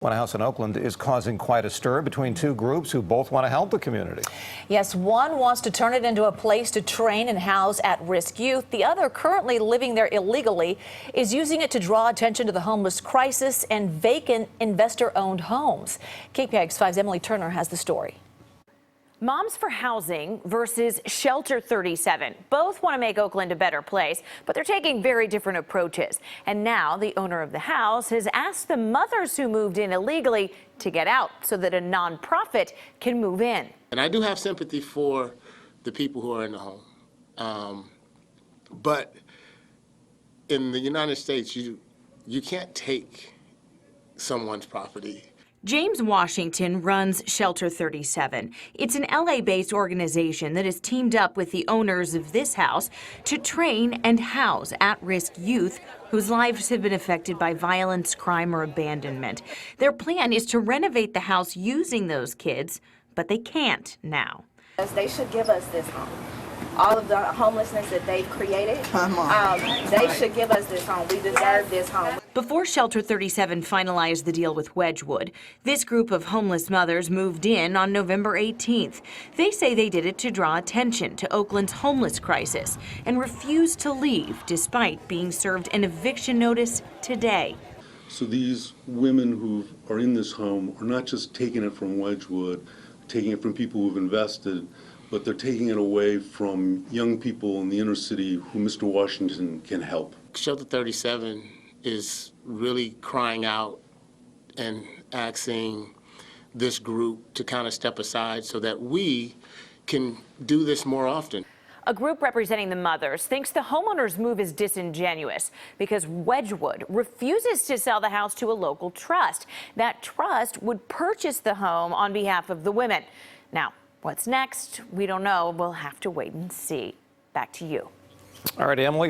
One house in Oakland is causing quite a stir between two groups who both want to help the community. Yes, one wants to turn it into a place to train and house at-risk youth. The other, currently living there illegally, is using it to draw attention to the homeless crisis and vacant investor-owned homes. KPIX 5's Emily Turner has the story. Moms for Housing versus Shelter 37. Both want to make Oakland a better place, but they're taking very different approaches. And now the owner of the house has asked the mothers who moved in illegally to get out so that a nonprofit can move in. And I do have sympathy for the people who are in the home. But in the United States, you can't take someone's property. James Washington runs Shelter 37. It's an LA-based organization that has teamed up with the owners of this house to train and house at-risk youth whose lives have been affected by violence, crime, or abandonment. Their plan is to renovate the house using those kids, but they can't now. They should give us this home. All of the homelessness that they've created, they should give us this home. We deserve this home. Before Shelter 37 finalized the deal with Wedgwood, this group of homeless mothers moved in on November 18th. They say they did it to draw attention to Oakland's homeless crisis and refused to leave despite being served an eviction notice today. So these women who are in this home are not just taking it from Wedgwood, taking it from people who've invested, but they're taking it away from young people in the inner city who Mr. Washington can help. Shelter 37 is really crying out and asking this group to kind of step aside so that we can do this more often. A group representing the mothers thinks the homeowner's move is disingenuous because Wedgwood refuses to sell the house to a local trust. That trust would purchase the home on behalf of the women. Now, what's next? We don't know. We'll have to wait and see. Back to you. All right, Emily.